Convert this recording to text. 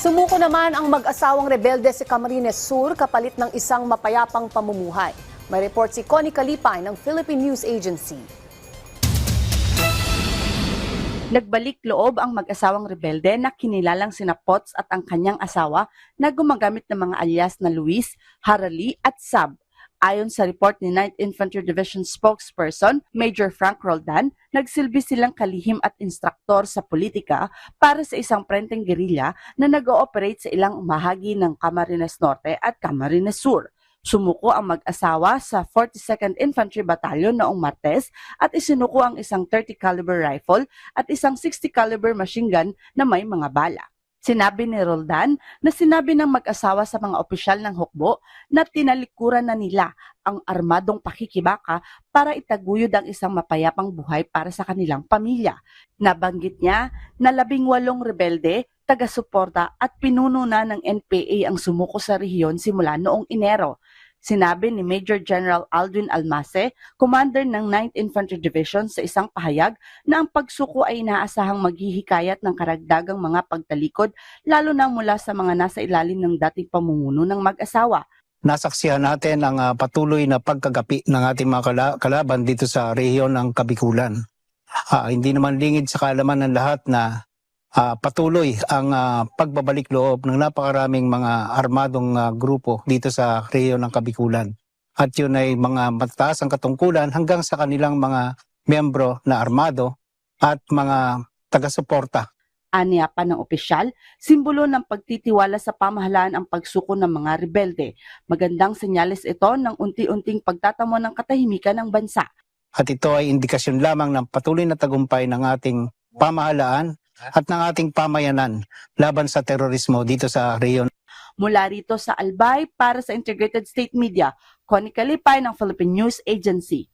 Sumuko naman ang mag-asawang rebelde sa Camarines Sur kapalit ng isang mapayapang pamumuhay. May report si Connie Kalipay ng Philippine News Agency. Nagbalik loob ang mag-asawang rebelde na kinilalang sina Potts at ang kanyang asawa na gumagamit ng mga alias na Luis, Harali at Sab. Ayon sa report ni 9th Infantry Division spokesperson, Major Frank Roldan, nagsilbi silang kalihim at instruktor sa politika para sa isang prenteng gerilya na nag-ooperate sa ilang bahagi ng Camarines Norte at Camarines Sur. Sumuko ang mag-asawa sa 42nd Infantry Battalion noong Martes at isinuko ang isang 30 caliber rifle at isang 60 caliber machine gun na may mga bala. Sinabi ni Roldan na sinabi ng mag-asawa sa mga opisyal ng hukbo na tinalikuran na nila ang armadong pakikibaka para itaguyod ang isang mapayapang buhay para sa kanilang pamilya. Nabanggit niya na 18 rebelde, taga-suporta at pinuno na ng NPA ang sumuko sa rehiyon simula noong Enero. Sinabi ni Major General Aldwin Almase, commander ng 9th Infantry Division sa isang pahayag na ang pagsuko ay inaasahang maghihikayat ng karagdagang mga pagtalikod lalo na mula sa mga nasa ilalim ng dating pamumuno ng mag-asawa. Nasaksihan natin ang patuloy na pagkagapi ng ating mga kalaban dito sa rehiyon ng Kabikulan. Hindi naman lingid sa kaalaman ng lahat na patuloy ang pagbabalik loob ng napakaraming mga armadong grupo dito sa rehiyon ng Kabikulan. At yun ay mga mataas ang katungkulan hanggang sa kanilang mga miyembro na armado at mga taga-suporta. Aniya pa ng opisyal, simbolo ng pagtitiwala sa pamahalaan ang pagsuko ng mga rebelde. Magandang senyales ito ng unti-unting pagtatamo ng katahimikan ng bansa. At ito ay indikasyon lamang ng patuloy na tagumpay ng ating pamahalaan at ng ating pamayanan laban sa terorismo dito sa rehiyon. Mula rito sa Albay para sa Integrated State Media, Connie Kalipay ng Philippine News Agency.